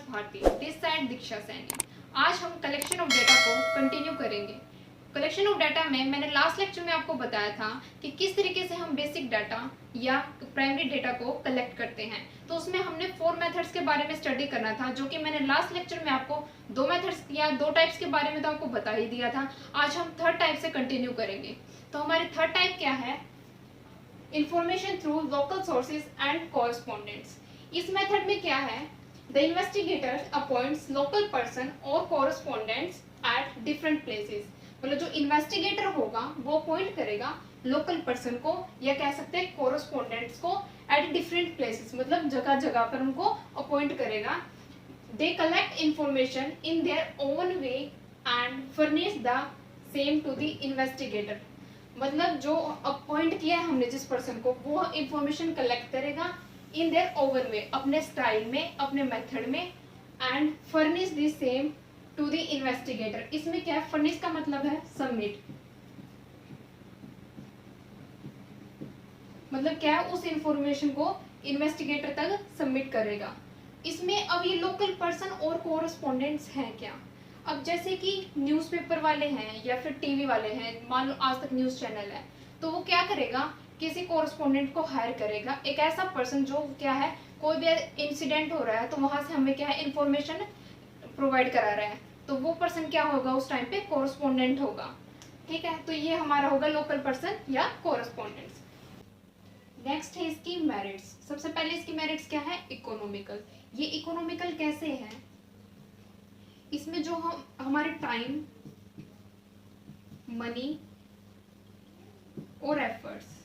Bharti, this side दीक्षा सैनी। आज हम collection of data को कंटिन्यू करेंगे। कलेक्शन ऑफ डाटा में मैंने लास्ट लेक्चर में आपको बताया था कि किस तरीके से हम बेसिक डाटा या प्राइमरी डेटा को कलेक्ट करते हैं। तो उसमें हमने 4 मेथड्स के बारे में स्टडी करना था, जो कि मैंने लास्ट लेक्चर में आपको 2 मेथड्स या 2 टाइप्स के बारे में तो आपको बता ही दिया था। आज हम थर्ड टाइप से कंटिन्यू करेंगे। तो हमारी थर्ड टाइप क्या है? Information through local sources and correspondents. इस मेथड में क्या है? The investigator appoints local person और कॉरेस्पॉन्डेंट्स एट डिफरेंट प्लेसेस। मतलब जो इन्वेस्टिगेटर होगा वो अपॉइंट करेगा लोकल पर्सन को, या कह सकते हैं कॉरेस्पॉन्डेंट्स को, एट डिफरेंट प्लेसेस, मतलब जगह जगह पर उनको अपॉइंट करेगा। They collect information in their own way and furnish the same to the investigator. मतलब जो अपॉइंट किया है हमने जिस पर्सन को, वो इंफॉर्मेशन कलेक्ट करेगा इन देयर ओवन वे, अपने स्टाइल में, अपने मेथड में, and furnish the same to the investigator. इसमें क्या है? फर्निश का मतलब है सबमिट, मतलब क्या है? उस इंफॉर्मेशन को इन्वेस्टिगेटर तक सबमिट करेगा। इसमें अब ये लोकल पर्सन और कोरेस्पोंडेंट्स हैं क्या? अब जैसे कि न्यूज़पेपर वाले हैं या फिर टीवी वाले हैं, मान लो आज तक न्यूज़ चैनल है, तो वो क्या करेगा? किसी कोरेस्पोंडेंट को हायर करेगा, एक ऐसा पर्सन जो क्या है, कोई भी इंसिडेंट हो रहा है तो वहां से हमें क्या है, इंफॉर्मेशन प्रोवाइड करा रहा है, तो वो पर्सन क्या होगा? उस टाइम पे कोरेस्पोंडेंट होगा। ठीक है, तो ये हमारा होगा लोकल पर्सन या कोरेस्पोंडेंट्स। नेक्स्ट है इसकी मेरिट्स। सबसे पहले इसकी मेरिट्स क्या है? इकोनॉमिकल। ये इकोनॉमिकल कैसे है? इसमें जो हम हमारे टाइम, मनी और एफर्ट्स,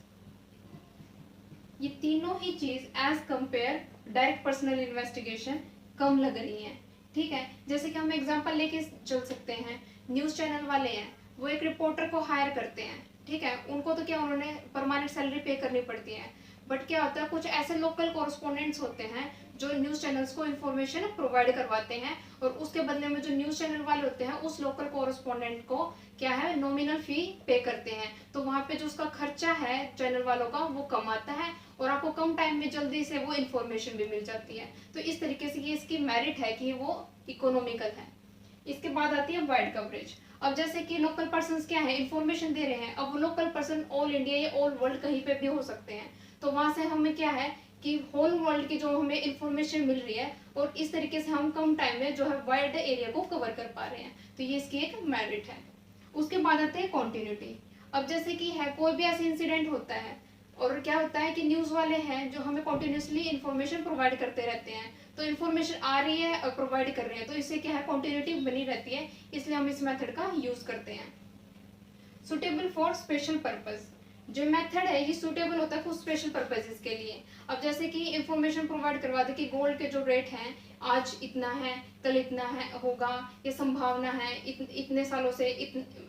ये तीनों ही चीज as compare direct personal investigation कम लग रही है। ठीक है, जैसे कि हम एग्जांपल लेके चल सकते हैं। न्यूज चैनल वाले हैं, वो एक रिपोर्टर को हायर करते हैं, ठीक है, उनको तो क्या, उन्होंने परमानेंट सैलरी पे करनी पड़ती है। बट क्या होता है, कुछ ऐसे लोकल कॉरेस्पोंडेंट्स होते हैं जो न्यूज चैनल्स को इन्फॉर्मेशन प्रोवाइड करवाते हैं, और उसके बदले में जो न्यूज चैनल वाले होते हैं उस लोकल कॉरेस्पोंडेंट को क्या है, नॉमिनल फी पे करते हैं। तो वहां पे जो उसका खर्चा है चैनल वालों का वो कम आता है, और आपको कम टाइम में जल्दी से वो इन्फॉर्मेशन भी मिल जाती है। तो इस तरीके से ये इसकी मेरिट है कि वो इकोनॉमिकल है। इसके बाद आती है वाइड कवरेज। अब जैसे कि लोकल पर्सन क्या है, इंफॉर्मेशन दे रहे हैं, अब वो लोकल पर्सन ऑल इंडिया या ऑल वर्ल्ड कहीं पे भी हो सकते हैं, तो वहां से हमें क्या है कि होल वर्ल्ड की जो हमें इंफॉर्मेशन मिल रही है, और इस तरीके से हम कम टाइम में जो है वाइड एरिया को कवर कर पा रहे हैं, तो ये इसकी एक मेरिट है। उसके बाद आते हैं कॉन्टिन्यूटी। अब जैसे कि है, कोई भी ऐसा इंसिडेंट होता है, और क्या होता है कि न्यूज वाले हैं जो हमें कॉन्टिन्यूसली इंफॉर्मेशन प्रोवाइड करते रहते हैं, तो इन्फॉर्मेशन आ रही है और प्रोवाइड कर रहे हैं, तो इससे क्या है, कॉन्टिन्यूटी बनी रहती है, इसलिए हम इस मेथड का यूज करते हैं। Suitable for special purpose. जो मेथड है ये सुटेबल होता है कुछ स्पेशल पर्पजेस के लिए। अब जैसे कि इंफॉर्मेशन प्रोवाइड करवा दे कि गोल्ड के जो रेट हैं आज इतना है, कल इतना है होगा, ये संभावना है, इतने सालों से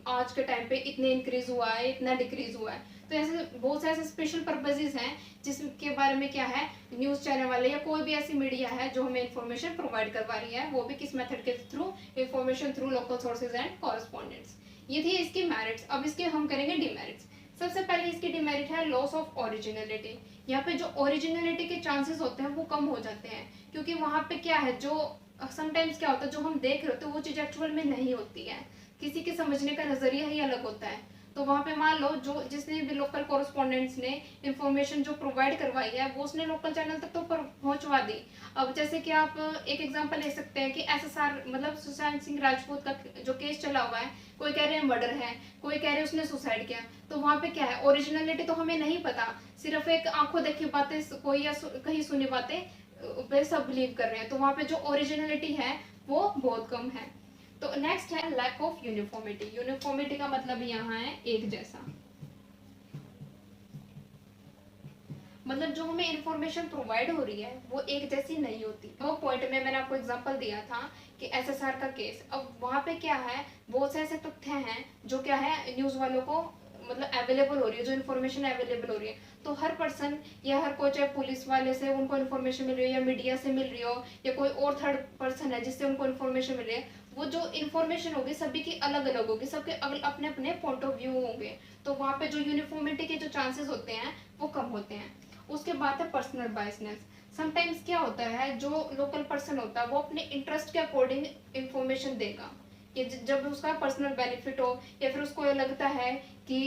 आज के टाइम पे इतने इंक्रीज हुआ है, इतना डिक्रीज हुआ है। तो ऐसे बहुत से ऐसे स्पेशल पर्पजेस हैं जिसके बारे में क्या है, न्यूज चैनल वाले या कोई भी ऐसी मीडिया है जो हमें इंफॉर्मेशन प्रोवाइड करवा रही है, वो भी किस मेथड के through? Information through local sources and correspondents. ये थी इसकी मेरिट्स। अब इसके हम करेंगे डिमेरिट्स। सबसे पहले इसकी डिमेरिट है लॉस ऑफ ओरिजिनलिटी। यहाँ पे जो ओरिजिनलिटी के चांसेस होते हैं वो कम हो जाते हैं, क्योंकि वहां पे क्या है, जो समटाइम्स क्या होता है, जो हम देख रहे होते हैं वो चीज एक्चुअल में नहीं होती है, किसी के समझने का नजरिया ही अलग होता है। तो वहां पे मान लो जो जिसने भी लोकल कॉरेस्पॉन्डेंट्स ने इंफॉर्मेशन जो प्रोवाइड करवाई है वो उसने लोकल चैनल तक तो पहुंचवा दी। अब जैसे कि आप एक एग्जांपल ले सकते हैं कि एसएसआर मतलब सुशांत सिंह राजपूत का जो केस चला हुआ है, कोई कह रहे हैं मर्डर है, कोई कह रहे हैं उसने सुसाइड किया, तो वहां पे क्या है, ओरिजिनलिटी तो हमें नहीं पता, सिर्फ एक आंखों देखी बातें कोई या कहीं सुनी बातें पे सब बिलीव कर रहे हैं, तो वहां पे जो ओरिजिनलिटी है वो बहुत कम है। तो नेक्स्ट है लैक ऑफ यूनिफॉर्मिटी। यूनिफॉर्मिटी का मतलब यहाँ है एक जैसा, मतलब जो हमें इंफॉर्मेशन प्रोवाइड हो रही है वो एक जैसी नहीं होती। वो पॉइंट में मैंने आपको एग्जांपल दिया था कि एसएसआर का केस। अब वहां पे क्या है, बहुत से ऐसे तथ्य हैं जो क्या है न्यूज वालों को मतलब अवेलेबल हो रही है, जो इन्फॉर्मेशन अवेलेबल हो रही है, तो हर पर्सन या हर कोई, चाहे पुलिस वाले से उनको इन्फॉर्मेशन मिल रही हो या मीडिया से मिल रही हो या कोई और थर्ड पर्सन है जिससे उनको इन्फॉर्मेशन मिल रही है, वो जो इन्फॉर्मेशन होगी सभी की अलग अलग होगी, सबके अपने अपने पॉइंट ऑफ व्यू होंगे, तो वहां पे जो यूनिफॉर्मिटी के जो चांसेस होते हैं वो कम होते हैं। उसके बाद है पर्सनल बायसनेस। समटाइम्स क्या होता है, जो लोकल पर्सन होता है वो अपने इंटरेस्ट के अकॉर्डिंग इंफॉर्मेशन देगा, कि जब उसका पर्सनल बेनिफिट हो, या फिर उसको ये लगता है कि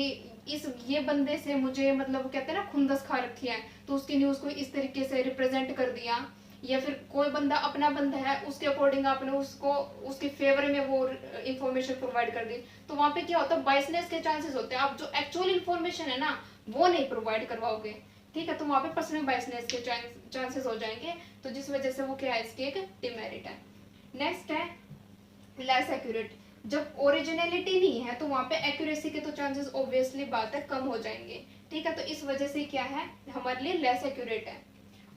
ये बंदे से मुझे मतलब कहते हैं ना खुंदस खा रखी है, तो उसकी न्यूज को इस तरीके से रिप्रेजेंट कर दिया, या फिर कोई बंदा अपना बंदा है उसके अकॉर्डिंग आपने उसको उसके फेवर में वो इंफॉर्मेशन प्रोवाइड कर दी, तो वहां पे क्या होता है, बायसनेस के चांसेस होते हैं, आप जो एक्चुअल इंफॉर्मेशन है ना वो नहीं प्रोवाइड करवाओगे, ठीक है, तो वहां पे पर्सनल बायसनेस के चांसेस हो जाएंगे, तो जिस वजह से वो क्या है, इसकी एक डिमेरिट है। नेक्स्ट है लेस एक्यूरेट। जब ओरिजिनलिटी नहीं है तो वहां पे एक्यूरेसी के तो चांसेस ऑब्वियसली बात है कम हो जाएंगे, ठीक है, तो इस वजह से क्या है हमारे लिए लेस एक्यूरेट है।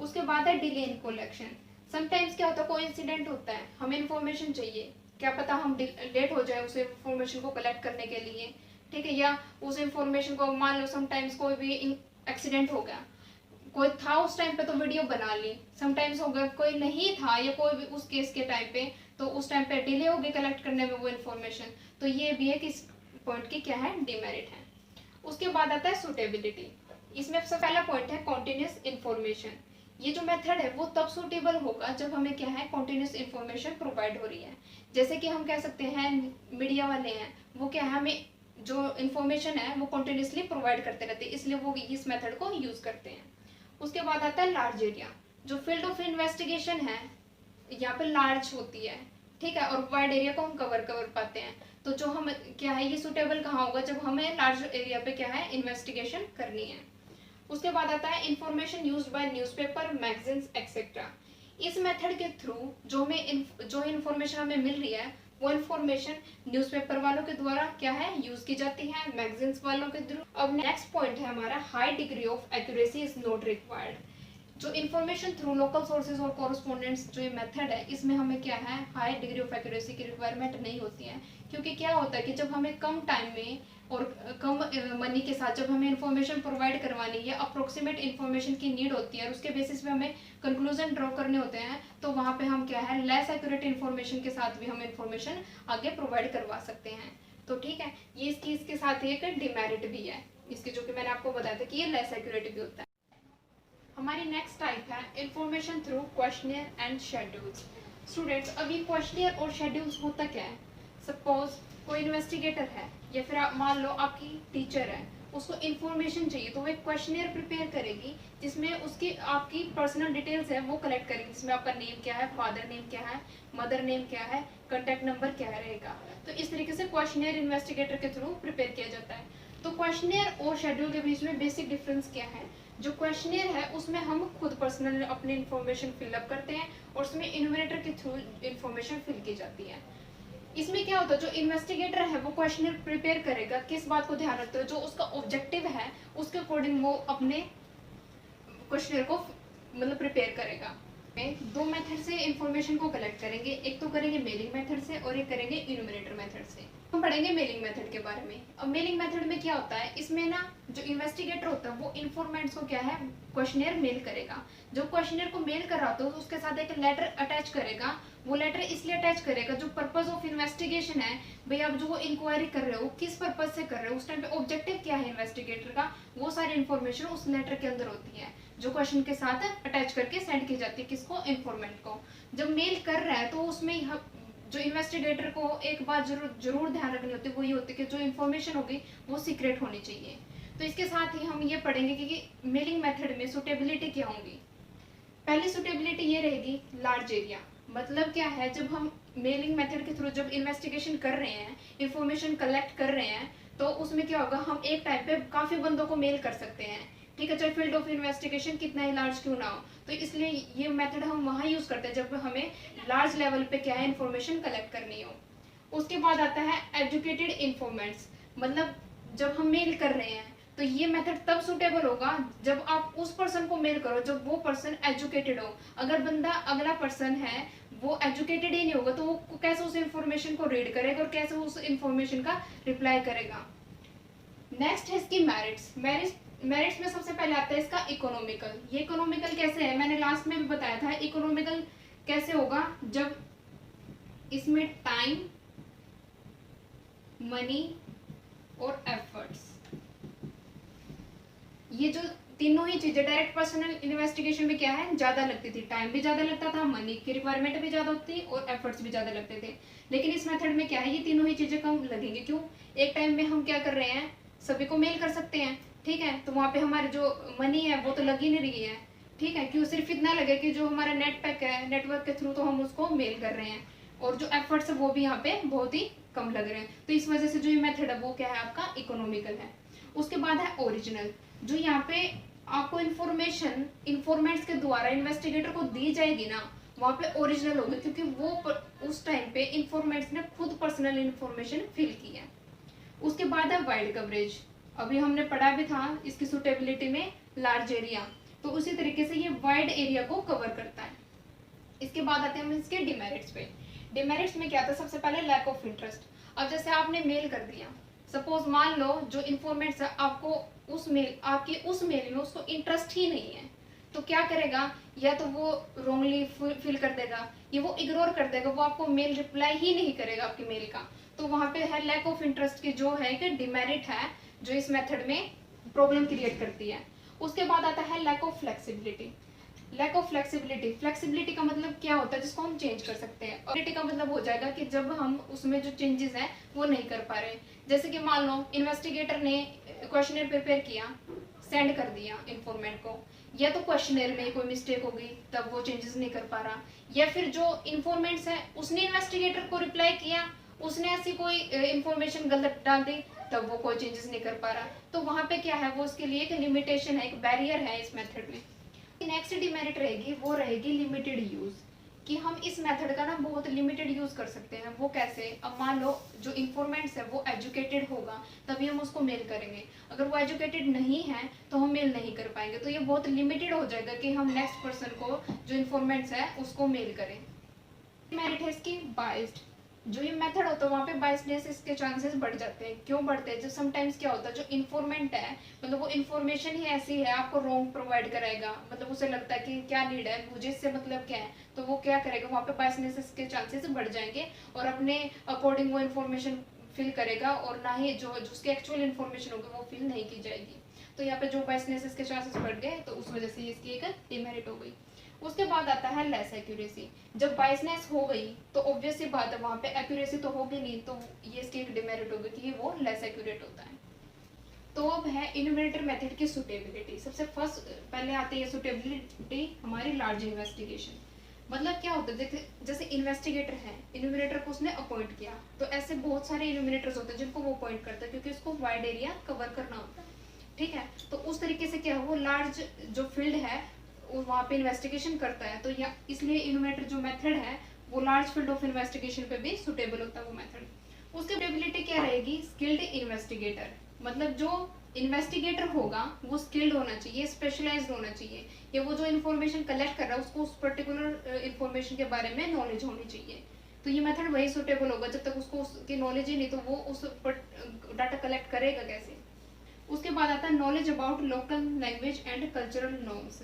उसके बाद है डिले इन कलेक्शन। समटाइम्स क्या होता है, कोई इंसिडेंट होता है, हमें इन्फॉर्मेशन चाहिए, क्या पता हम लेट हो जाए उस इन्फॉर्मेशन को कलेक्ट करने के लिए, ठीक है, या उस इन्फॉर्मेशन को मान लो समटाइम्स कोई भी एक्सीडेंट हो गया, कोई था उस टाइम पे तो वीडियो बना ली, समटाइम्स हो गया कोई नहीं था या कोई भी उस केस के टाइम पे, तो उस टाइम पे डिले हो गई कलेक्ट करने में वो इन्फॉर्मेशन, तो ये भी एक इस पॉइंट की क्या है, डिमेरिट है। उसके बाद आता है सुटेबिलिटी। इसमें सबसे पहला पॉइंट है कॉन्टिन्यूस इन्फॉर्मेशन। ये जो मेथड है वो तब सुटेबल होगा जब हमें क्या है, कॉन्टिन्यूस इन्फॉर्मेशन प्रोवाइड हो रही है। जैसे कि हम कह सकते हैं मीडिया वाले हैं, वो क्या है, हमें जो इन्फॉर्मेशन है वो कॉन्टिन्यूसली प्रोवाइड करते रहते हैं, इसलिए वो इस मेथड को यूज करते हैं। उसके बाद आता है लार्ज एरिया। जो फील्ड ऑफ इन्वेस्टिगेशन है यहाँ पे लार्ज होती है, ठीक है, और वाइड एरिया को हम कवर पाते हैं, तो जो हम क्या है, ये सुटेबल कहाँ होगा, जब हमें लार्ज एरिया पे क्या है, इन्वेस्टिगेशन करनी है। उसके बाद आता है information used by newspaper, magazines etcetera. इस मेथड के थ्रू जो इन्फॉर्मेशन हमें मिल रही है वो इन्फॉर्मेशन न्यूज़पेपर वालों के द्वारा क्या है, यूज की जाती है, मैगजीन्स वालों के थ्रू। अब नेक्स्ट पॉइंट है हमारा, high degree of accuracy is not required. जो इन्फॉर्मेशन थ्रू लोकल सोर्सेज और कॉरेस्पोंडेंट्स जो ये मेथड है, इसमें हमें क्या है, हाई डिग्री ऑफ एक्यूरेसी की रिक्वायरमेंट नहीं होती है, क्योंकि क्या होता है कि जब हमें कम टाइम में और कम मनी के साथ जब हमें इन्फॉर्मेशन प्रोवाइड करवानी है, अप्रोक्सीमेट इन्फॉर्मेशन की नीड होती है और उसके बेसिस पे हमें कंक्लूजन ड्रॉ करने होते हैं, तो वहाँ पे हम क्या है, लेस एक्यूरेट इन्फॉर्मेशन के साथ भी हम इन्फॉर्मेशन आगे प्रोवाइड करवा सकते हैं। तो ठीक है, ये इसके साथ एक डिमेरिट भी है इसके, जो कि मैंने आपको बताया था कि ये लेस एक्यूरेट भी होता है। हमारी नेक्स्ट टाइप है information through questionnaire and schedules. Students, अभी क्वेश्चनियर और शेड्यूल्स होता क्या है, सपोज कोई इन्वेस्टिगेटर है या फिर आप मान लो आपकी टीचर है, उसको इन्फॉर्मेशन चाहिए तो वो एक क्वेश्चनियर प्रिपेयर करेगी जिसमें उसकी आपकी पर्सनल डिटेल्स है वो कलेक्ट करेगी, जिसमें आपका नेम क्या है, फादर नेम क्या है, मदर नेम क्या है, कॉन्टैक्ट नंबर क्या रहेगा। तो इस तरीके से क्वेश्चनियर इन्वेस्टिगेटर के थ्रू प्रिपेयर किया जाता है। तो क्वेश्चनियर और शेड्यूल के बीच में बेसिक डिफरेंस क्या है, जो क्वेश्चनियर है उसमें हम खुद पर्सनल अपनी इन्फॉर्मेशन फिलअप करते हैं और उसमें इन्वेटर के थ्रू इन्फॉर्मेशन फिल की जाती है। इसमें क्या होता है, जो इन्वेस्टिगेटर है वो क्वेश्चनियर प्रिपेयर करेगा, किस बात को ध्यान रखते हुए, जो उसका ऑब्जेक्टिव है उसके अकॉर्डिंग वो अपने क्वेश्चनियर को मतलब प्रिपेयर करेगा। दो मेथड से इंफॉर्मेशन को कलेक्ट करेंगे, एक तो करेंगे मेलिंग मेथड से और एक करेंगे इन्यूमरेटर मेथड से। हम पढ़ेंगे मेलिंग मेथड के बारे में। अब मेलिंग मेथड में क्या होता है, इसमें ना जो इन्वेस्टिगेटर होता है वो इन्फॉर्मेंट्स को क्या है, क्वेश्चनियर मेल करेगा। जो क्वेश्चनियर को मेल कर रहा था तो उसके साथ एक लेटर अटैच करेगा। वो लेटर इसलिए अटैच करेगा, जो पर्पज ऑफ इन्वेस्टिगेशन है, भाई आप जो इंक्वायरी कर रहे हो किस पर्पज से कर रहे हो, उस टाइम पे ऑब्जेक्टिव क्या है इन्वेस्टिगेटर का, वो सारी इन्फॉर्मेशन उस लेटर के अंदर होती है, जो क्वेश्चन के साथ अटैच करके सेंड की जाती है किसको, इन्फॉर्मेंट को। जब मेल कर रहा है तो उसमें जो इन्वेस्टिगेटर को एक बात जरूर ध्यान रखनी होती है, वो ये होती है कि जो इन्फॉर्मेशन होगी वो सीक्रेट होनी चाहिए। तो इसके साथ ही हम ये पढ़ेंगे कि मेलिंग मेथड में सुटेबिलिटी क्या होंगी। पहली सुटेबिलिटी ये रहेगी लार्ज एरिया। मतलब क्या है, जब हम मेलिंग मेथड के थ्रू जब इन्वेस्टिगेशन कर रहे हैं, इंफॉर्मेशन कलेक्ट कर रहे हैं, तो उसमें क्या होगा, हम एक टाइम पे काफी बंदों को मेल कर सकते हैं, ठीक है, चाहे फील्ड ऑफ इन्वेस्टिगेशन कितना ही लार्ज क्यों ना हो। तो इसलिए ये मेथड हम वहाँ यूज करते हैं जब हमें लार्ज लेवल पे क्या है, इन्फॉर्मेशन कलेक्ट करनी हो। उसके बाद आता है एजुकेटेड इन्फॉर्मेंट्स। मतलब जब हम मेल कर रहे हैं तो ये मेथड तब सुटेबल होगा जब आप उस पर्सन को मेल करो जब वो पर्सन एजुकेटेड हो। अगर बंदा अगला पर्सन है वो एजुकेटेड ही नहीं होगा तो वो कैसे उस इन्फॉर्मेशन को रीड करेगा और कैसे उस इन्फॉर्मेशन का रिप्लाई करेगा। नेक्स्ट है इसकी मेरिट्स। मेरिट्स में सबसे पहले आता है इसका इकोनॉमिकल। ये इकोनॉमिकल कैसे है, मैंने लास्ट में भी बताया था। इकोनॉमिकल कैसे होगा, जब इसमें टाइम, मनी और एफर्ट्स, ये जो तीनों ही चीजें डायरेक्ट पर्सनल इन्वेस्टिगेशन में क्या है, ज्यादा लगती थी, टाइम भी ज्यादा लगता था, मनी की रिक्वायरमेंट भी ज्यादा होती और एफर्ट्स भी ज्यादा लगते थे। लेकिन इस मेथड में क्या है, ये तीनों ही चीजें कम लगेंगी। क्यों? एक टाइम में हम क्या कर रहे हैं, सभी को मेल कर सकते हैं, ठीक है, तो वहाँ पे हमारे जो मनी है वो तो लग ही नहीं रही है, ठीक है। क्यों? सिर्फ इतना लगे कि जो हमारा नेट पैक है, नेटवर्क के थ्रू तो हम उसको मेल कर रहे हैं, और जो एफर्ट्स है वो भी यहाँ पे बहुत ही कम लग रहे हैं। तो इस वजह से जो ये मेथड है वो क्या है, आपका इकोनॉमिकल है। उसके बाद है ओरिजिनल, जो यहाँ पे आपको इन्फॉर्मेशन इन्फॉर्मेंट्स के द्वारा इन्वेस्टिगेटर को दी जाएगी ना, वहाँ पे ओरिजिनल होगी, क्योंकि वो उस टाइम पे इन्फॉर्मेंट्स ने खुद पर्सनल इन्फॉर्मेशन फिल की है। उसके बाद है वाइड कवरेज, अभी हमने पढ़ा भी था इसकी सुटेबिलिटी में लार्ज एरिया, तो उसी तरीके से ये वाइड एरिया को कवर करता है। इसके बाद आते हैं हम इसके डिमेरिट्स पे। डिमेरिट्स में क्या था, सबसे पहले लैक ऑफ इंटरेस्ट। अब जैसे आपने मेल कर दिया, सपोज मान लो जो इन्फॉर्मेंट्स है आपको आपकी उस मेल में उसको इंटरेस्ट ही नहीं है, तो क्या करेगा, या तो वो रॉन्गली फिल कर देगा, या वो इग्नोर कर देगा, वो आपको मेल रिप्लाई ही नहीं करेगा आपकी मेल का। तो वहां पे है लैक ऑफ इंटरेस्ट की जो है कि डिमेरिट है, जो इस मेथड में प्रॉब्लम क्रिएट करती है। उसके बाद आता है lack of flexibility. Lack of flexibility, flexibility का मतलब क्या होता है, जिसको हम चेंज कर सकते हैं। और का मतलब हो जाएगा कि जब हम उसमें जो चेंजेस हैं वो नहीं कर पा रहे, जैसे कि मान लो इन्वेस्टिगेटर ने क्वेश्चनर प्रिपेयर किया, सेंड कर दिया इन्फॉर्मेंट को, या तो क्वेश्चनर में कोई मिस्टेक हो गई तब वो चेंजेस नहीं कर पा रहा, या फिर जो इन्फॉर्मेंट्स है उसने इन्वेस्टिगेटर को रिप्लाई किया, उसने ऐसी कोई इन्फॉर्मेशन गलत डाल दी, तब वो कोई चेंजेस नहीं कर पा रहा। तो वहां पे क्या है, वो उसके लिए एक लिमिटेशन है, एक बैरियर है इस मेथड में। नेक्स्ट डिमेरिट रहेगी, वो रहेगी लिमिटेड यूज, कि हम इस मेथड का ना बहुत लिमिटेड यूज कर सकते हैं। वो कैसे, अब मान लो जो इन्फॉर्मेंट्स है वो एजुकेटेड होगा तभी हम उसको मेल करेंगे, अगर वो एजुकेटेड नहीं है तो हम मेल नहीं कर पाएंगे। तो ये बहुत लिमिटेड हो जाएगा कि हम नेक्स्ट पर्सन को जो इन्फॉर्मेंट्स है उसको मेल करें। मेरिट है इसकी बाइस्ड, जो ये मेथड होता है वहाँ पे बाइसनेस के चांसेस बढ़ जाते हैं। क्यों बढ़ते हैं, जो समटाइम्स क्या होता है, जो इन्फॉर्मेंट है मतलब वो इन्फॉर्मेशन ही ऐसी है, आपको रॉन्ग प्रोवाइड कराएगा, मतलब उसे लगता है कि क्या नीड है, मुझे इससे मतलब क्या है, तो वो क्या करेगा, वहाँ पे बाइसनेस के चांसेस बढ़ जाएंगे और अपने अकॉर्डिंग वो इन्फॉर्मेशन फिल करेगा, और ना ही जो उसकी एक्चुअल इन्फॉर्मेशन होगी वो फिल नहीं की जाएगी। तो यहाँ पे जो बाइसनेस के चांसेस बढ़ गए, तो उस वजह से इसकी एक डिमेरिट हो गई। उसके बाद आता है लेस एक्यूरेसी। जब बाइसनेस हो गई तो ऑब्वियस सी बात है वहां पे एक्यूरेसी तो होगी नहीं, तो ये इसकी एक डिमेरिट होगी कि वो लेस एक्यूरेट होता है। तो अब है इन्यूमरेटर मेथड की सुटेबिलिटी। सबसे फर्स्ट पहले आती है सुटेबिलिटी हमारी लार्ज इन्वेस्टिगेशन। मतलब क्या होता है, जैसे इन्वेस्टिगेटर है, इन्यूमरेटर को उसने अपॉइंट किया, तो ऐसे बहुत सारे इन्यूमरेटर्स होते हैं जिनको वो अपॉइंट करता है, क्योंकि उसको वाइड एरिया कवर करना होता है, ठीक है। तो उस तरीके से क्या है, वो लार्ज जो फील्ड है वहाँ पे इन्वेस्टिगेशन करता है, तो या इसलिए इन्यूमरेटर जो मेथड है वो लार्ज फील्ड ऑफ इन्वेस्टिगेशन पे भी सुटेबल होता है वो मेथड। उसकी एबिलिटी क्या रहेगी, स्किल्ड इन्वेस्टिगेटर, मतलब जो इन्वेस्टिगेटर होगा वो स्किल्ड होना चाहिए, स्पेशलाइज्ड होना चाहिए, या वो जो इन्फॉर्मेशन कलेक्ट कर रहा है उसको उस पर्टिकुलर इन्फॉर्मेशन के बारे में नॉलेज होनी चाहिए। तो ये मेथड वही सुटेबल होगा, जब तक उसको उसकी नॉलेज ही नहीं तो वो उस डाटा कलेक्ट करेगा कैसे। उसके बाद आता है knowledge about local language and cultural norms.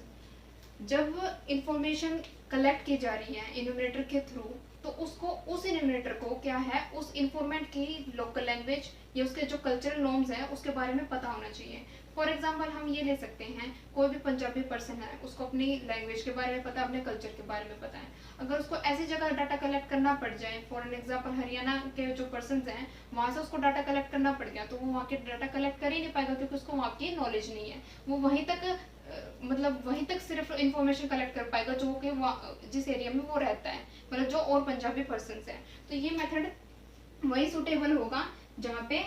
जब इंफॉर्मेशन कलेक्ट की जा रही है इन्यूमरेटर के थ्रू, तो उसको उस इन्यूमरेटर को क्या है, उस इन्फॉर्मेंट की लोकल लैंग्वेज या उसके जो कल्चरल नॉर्म्स हैं उसके बारे में पता होना चाहिए। फॉर एग्जांपल हम ये ले सकते हैं, कोई भी पंजाबी पर्सन है, उसको अपनी लैंग्वेज के बारे में पता है, अपने कल्चर के बारे में पता है, अगर उसको ऐसी जगह डाटा कलेक्ट करना पड़ जाए, फॉर एन एग्जांपल हरियाणा के जो पर्सन हैं वहाँ से उसको डाटा कलेक्ट करना पड़ गया, तो वो वहाँ के डाटा कलेक्ट कर ही नहीं पाएगा, क्योंकि उसको वहाँ की नॉलेज नहीं है। वो वहीं तक मतलब वहीं तक सिर्फ इंफॉर्मेशन कलेक्ट कर पाएगा जो कि जिस एरिया में वो रहता है, मतलब जो और पंजाबी पर्सन है। तो ये मेथड वही सुटेबल होगा जहाँ पे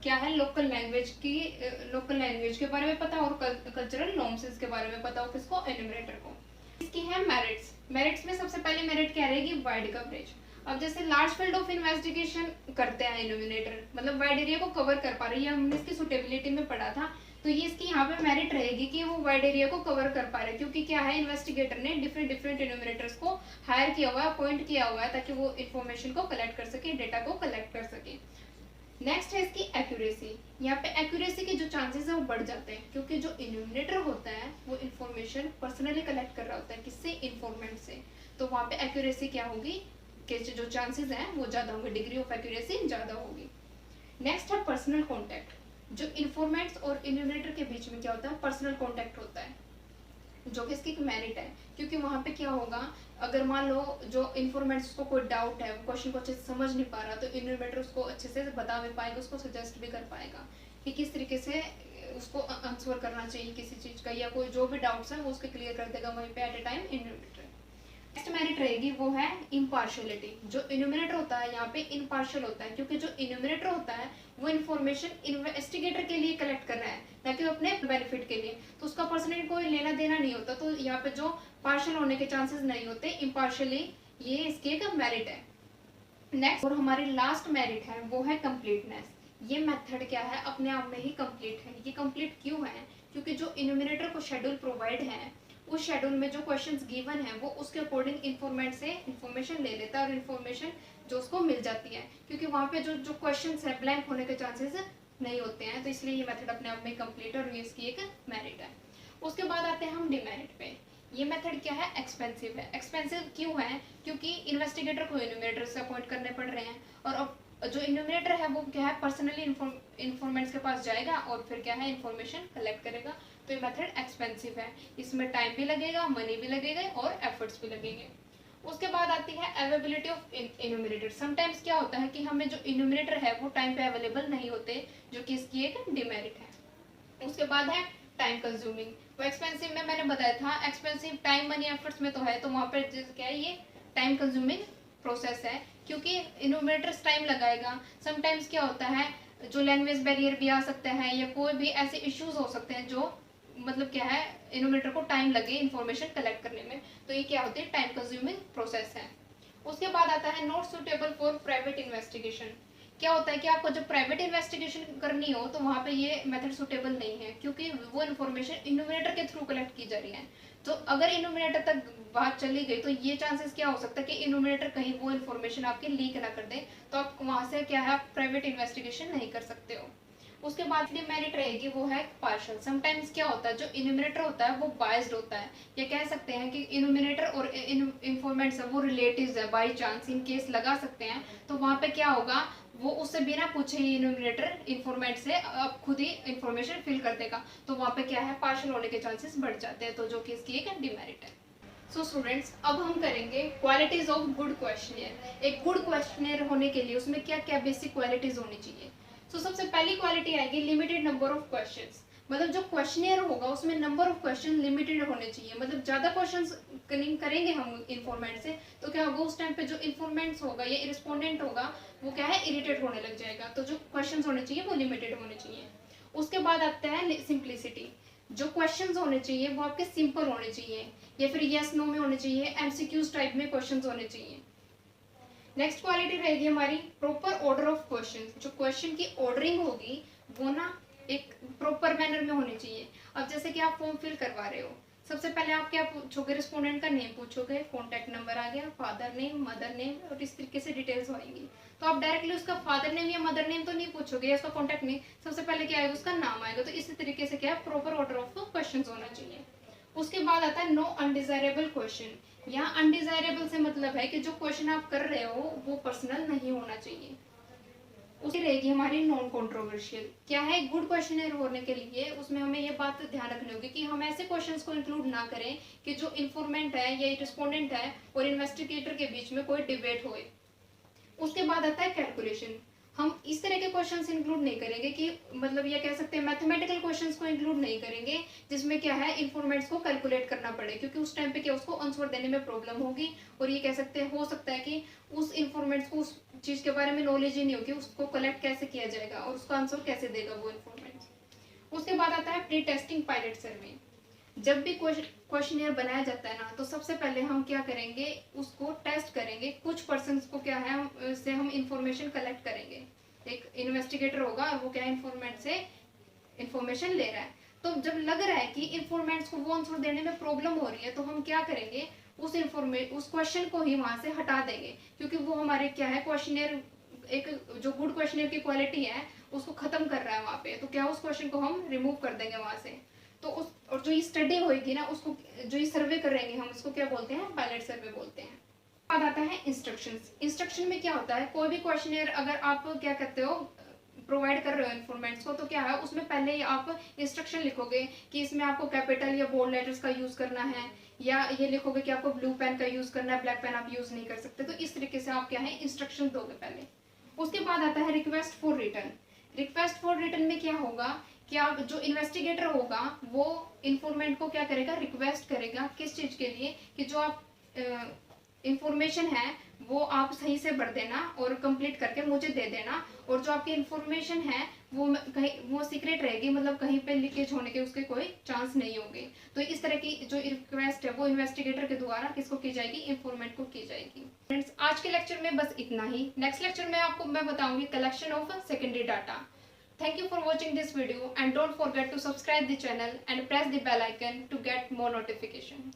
क्या है, लोकल लैंग्वेज के बारे में पता और कल्चरल नॉर्म्स के बारे में पता हो किसको, एन्यूमरेटर को। इसकी है मेरिट्स में सबसे पहले मेरिट क्या रहेगी, वाइड कवरेज। अब जैसे लार्ज फील्ड ऑफ इन्वेस्टिगेशन करते हैं इल्यूमिनेटर, मतलब वाइड एरिया को कवर कर पा रही है, हमने इसकी सुटेबिलिटी में पढ़ा था, तो ये इसकी यहाँ पे मेरिट रहेगी कि वो वाइड एरिया को कवर कर पा रहे हैं, क्योंकि क्या है, इन्वेस्टिगेटर ने डिफरेंट इन्यूमरेटर्स को हायर किया हुआ है, अपॉइंट किया हुआ है, ताकि वो इन्फॉर्मेशन को कलेक्ट कर सके, डेटा को कलेक्ट कर सके। नेक्स्ट है इसकी एक्यूरेसी। यहाँ पे एक्यूरेसी के जो चांसेस है वो बढ़ जाते हैं, क्योंकि जो इन्यूमरेटर होता है वो इन्फॉर्मेशन पर्सनली कलेक्ट कर रहा होता है, किससे, इन्फॉर्मेंट से, तो वहाँ पे एक्यूरेसी क्या होगी कि जो चांसेस हैं वो ज्यादा होंगे, डिग्री ऑफ एक्यूरेसी ज्यादा होगी। नेक्स्ट है पर्सनल कॉन्टैक्ट। जो इन्फॉर्मेंट्स और इन्यूमरेटर के बीच में क्या होता है, पर्सनल कॉन्टेक्ट होता है, जो कि इसकी मेरिट है। क्योंकि वहाँ पे क्या होगा, अगर मान लो जो इन्फॉर्मेंट्स को कोई डाउट है, वो क्वेश्चन को अच्छे से समझ नहीं पा रहा, तो इन्यूमरेटर उसको अच्छे से बता भी पाएगा, उसको सजेस्ट भी कर पाएगा कि किस तरीके से उसको आंसर करना चाहिए किसी चीज़ का, या कोई जो भी डाउट्स है वो उसके क्लियर कर देगा वहीं पे at a time enumerator. Next merit रहेगी वो है इम्पार्शियलिटी। जो इन्यूमरेटर होता है यहाँ पे इम्पार्शियल होता है, क्योंकि जो इन्यूमरेटर होता है वो इन्फॉर्मेशन इन्वेस्टिगेटर के लिए कलेक्ट कर रहा है, ना कि अपने बेनिफिट के लिए, तो उसका पर्सनली कोई लेना देना नहीं होता, तो यहाँ पे जो पार्शियल होने के चांसेस नहीं होते, इम्पार्शियली, ये इसके एक मेरिट है। नेक्स्ट और हमारी लास्ट मेरिट है वो है कंप्लीटनेस। ये मेथड क्या है, अपने आप में ही कंप्लीट है। ये कंप्लीट क्यों है, क्योंकि जो इन्यूमरेटर को शेड्यूल प्रोवाइड है, उस शेड्यूल में जो क्वेश्चंस गिवन है वो उसके अकॉर्डिंग इन्फॉर्मेंट से इन्फॉर्मेशन ले लेता है, और इन्फॉर्मेशन जो उसको मिल जाती है, क्योंकि वहाँ पे जो जो क्वेश्चंस है ब्लैंक होने के चांसेस नहीं होते हैं, तो इसलिए ये मेथड अपने आप में कंप्लीट है और ये इसकी एक मेरिट है। उसके बाद आते हैं हम डिमेरिट पे। ये मेथड क्या है, एक्सपेंसिव है। एक्सपेंसिव क्यों है, क्योंकि इन्वेस्टिगेटर को इन्यूमरेटर से अपॉइंट करने पड़ रहे हैं, और अब जो इन्यूमरेटर है वो क्या है, पर्सनली इन्फॉर्मेंट्स के पास जाएगा और फिर क्या है, इन्फॉर्मेशन कलेक्ट करेगा। तो ये मेथड एक्सपेंसिव है, इसमें टाइम भी लगेगा, मनी भी लगेगा और एफर्ट्स भी लगेंगे। उसके बाद आती है अवेलेबिलिटी ऑफ इन्यूमरेटर। समटाइम्स क्या होता है कि हमें जो इन्यूमरेटर है वो टाइम पे अवेलेबल नहीं होते, जो कि इसकी एक डिमेरिट है। उसके बाद है टाइम कंज्यूमिंग। वो एक्सपेंसिव में मैंने बताया था, एक्सपेंसिव टाइम मनी एफर्ट्स में तो है, तो वहाँ पर क्या है, ये टाइम कंज्यूमिंग प्रोसेस है, क्योंकि इन्यूमरेटर्स टाइम लगाएगा। समटाइम्स क्या होता है, जो लैंग्वेज बैरियर भी आ सकता है, या कोई भी ऐसे इश्यूज हो सकते हैं जो मतलब क्या है, इन्यूमरेटर को टाइम लगे इन्फॉर्मेशन कलेक्ट करने में, तो ये क्या होती है, टाइम कंज्यूमिंग प्रोसेस है। उसके बाद आता है not suitable for private investigation. क्या होता है कि आपको जब प्राइवेट इन्वेस्टिगेशन करनी हो तो वहाँ पे ये मेथड सुटेबल नहीं है, क्योंकि वो इन्फॉर्मेशन इन्यूमरेटर के थ्रू कलेक्ट की जा रही है। तो अगर इन्यूमरेटर तक बात चली गई तो ये चांसेस क्या हो सकता है कि इन्यूमरेटर कहीं वो इन्फॉर्मेशन आपकी लीक ना कर दे, तो आप वहाँ से क्या है, आप प्राइवेट इन्वेस्टिगेशन नहीं कर सकते हो। उसके बाद डिमेरिट रहेगी वो है पार्शियल। समटाइम्स क्या होता है, जो इन्यूमरेटर होता है वो बायस्ड होता है, या कह सकते हैं कि इन्यूमरेटर और इन्फॉर्मेंट्स है वो रिलेटिव्स है, बाई चांस इन केस लगा सकते हैं, तो वहाँ पे क्या होगा, वो उससे बिना पूछे ही इन्यूमरेटर इन्फॉर्मेंट से अब खुद ही इन्फॉर्मेशन फिल कर देगा, तो वहाँ पे क्या है, पार्शियल होने के चांसेस बढ़ जाते हैं, तो जो कि इसकी एक डिमेरिट है। सो स्टूडेंट्स, अब हम करेंगे क्वालिटीज ऑफ गुड क्वेश्चनियर। एक गुड क्वेश्चनियर होने के लिए उसमें क्या क्या बेसिक क्वालिटीज होनी चाहिए। सबसे पहली क्वालिटी आएगी लिमिटेड नंबर ऑफ क्वेश्चंस। मतलब जो क्वेश्चनियर होगा उसमें नंबर ऑफ क्वेश्चन लिमिटेड होने चाहिए, मतलब ज्यादा क्वेश्चंस करेंगे हम इन्फॉर्मेंट से, तो क्या होगा, उस टाइम पे जो इन्फॉर्मेंट्स होगा या रिस्पोंडेंट होगा वो क्या है, इरिटेट होने लग जाएगा, तो जो क्वेश्चंस होने चाहिए वो लिमिटेड होने चाहिए। उसके बाद आता है सिंप्लिसिटी। जो क्वेश्चंस होने चाहिए वो आपके सिंपल होने चाहिए, या फिर यस नो में होने चाहिए, एमसीक्यूज टाइप में क्वेश्चंस होने चाहिए। नेक्स्ट क्वालिटी रहेगी हमारी प्रॉपर ऑर्डर ऑफ क्वेश्चन। जो क्वेश्चन की ऑर्डरिंग होगी वो ना एक प्रॉपर मैनर में होनी चाहिए। अब जैसे कि आप फॉर्म फिल करवा रहे हो, सबसे पहले आप क्या पूछोगे, रिस्पोंडेंट का नेम पूछोगे, कॉन्टैक्ट नंबर आ गया, फादर नेम, मदर नेम, और इस तरीके से डिटेल्स आएंगी। तो आप डायरेक्टली उसका फादर नेम या मदर नेम तो नहीं पूछोगे, या उसका कॉन्टैक्ट नेम, सबसे पहले क्या आएगा, उसका नाम आएगा। तो इसी तरीके से क्या प्रॉपर ऑर्डर ऑफ क्वेश्चन होना चाहिए। उसके बाद आता है नो अनडिजायरेबल क्वेश्चन। यहाँ अनडिजायरेबल से मतलब है कि जो क्वेश्चन आप कर रहे हो वो पर्सनल नहीं होना चाहिए। उसकी रहेगी हमारी नॉन कंट्रोवर्शियल। क्या है, गुड क्वेश्चनर होने के लिए उसमें हमें ये बात ध्यान रखनी होगी कि हम ऐसे क्वेश्चंस को इंक्लूड ना करें कि जो इन्फॉर्मेंट है या रिस्पोंडेंट है और इन्वेस्टिगेटर के बीच में कोई डिबेट होए। उसके बाद आता है कैलकुलेशन। हम इस तरह के क्वेश्चंस इंक्लूड नहीं करेंगे कि मतलब ये कह सकते हैं मैथमेटिकल क्वेश्चंस को इंक्लूड नहीं करेंगे जिसमें क्या है, इन्फॉर्मेंट्स को कैलकुलेट करना पड़े, क्योंकि उस टाइम पे क्या उसको आंसर देने में प्रॉब्लम होगी, और ये कह सकते हैं हो सकता है कि उस इन्फॉर्मेंट्स को उस चीज के बारे में नॉलेज ही नहीं होगी, उसको कलेक्ट कैसे किया जाएगा और उसका आंसर कैसे देगा वो इन्फॉर्मेंट्स। उसके बाद आता है प्री टेस्टिंग पायलट सर्वे। जब भी क्वेश्चनियर बनाया जाता है ना, तो सबसे पहले हम क्या करेंगे, उसको टेस्ट करेंगे, कुछ पर्सन्स को क्या है से हम इंफॉर्मेशन कलेक्ट करेंगे। एक इन्वेस्टिगेटर होगा और वो क्या है, इन्फॉर्मेंट से इंफॉर्मेशन ले रहा है, तो जब लग रहा है कि इन्फॉर्मेंट्स को वो आंसर देने में प्रॉब्लम हो रही है, तो हम क्या करेंगे, उस क्वेश्चन को ही वहां से हटा देंगे, क्योंकि वो हमारे क्या है, क्वेश्चनियर एक जो गुड क्वेश्चनियर की क्वालिटी है उसको खत्म कर रहा है वहां पे, तो क्या उस क्वेश्चन को हम रिमूव कर देंगे वहां से। तो उस और जो ये स्टडी होगी ना, उसको जो ये सर्वे करेंगे हम, उसको क्या बोलते हैं, पायलट सर्वे बोलते हैं। बाद आता है इंस्ट्रक्शंस। इंस्ट्रक्शन में क्या होता है, कोई भी क्वेश्चनियर अगर आप क्या कहते हो प्रोवाइड कर रहे हो इन्फॉर्मेंट्स को, तो क्या है उसमें पहले ही आप इंस्ट्रक्शन लिखोगे कि इसमें आपको कैपिटल या बोल्ड लेटर्स का यूज करना है, या ये लिखोगे कि आपको ब्लू पेन का यूज करना है, ब्लैक पेन आप यूज नहीं कर सकते। तो इस तरीके से आप क्या है इंस्ट्रक्शन दोगे पहले। उसके बाद आता है request for return. Request for return में क्या होगा कि आप जो इन्वेस्टिगेटर होगा वो इन्फॉर्मेंट को क्या करेगा, रिक्वेस्ट करेगा किस चीज के लिए, कि जो आप इंफॉर्मेशन है वो आप सही से भर देना और कंप्लीट करके मुझे दे देना, और जो आपकी इंफॉर्मेशन है वो कहीं वो सीक्रेट रहेगी, मतलब कहीं पे लीकेज होने के उसके कोई चांस नहीं होंगे। तो इस तरह की जो रिक्वेस्ट है वो इन्वेस्टिगेटर के द्वारा किसको की जाएगी, इंफॉर्मेंट को की जाएगी। फ्रेंड्स आज के लेक्चर में बस इतना ही। नेक्स्ट लेक्चर में आपको मैं बताऊंगी collection of secondary data. Thank you for watching this video and don't forget to subscribe the channel and press the bell icon to get more notification.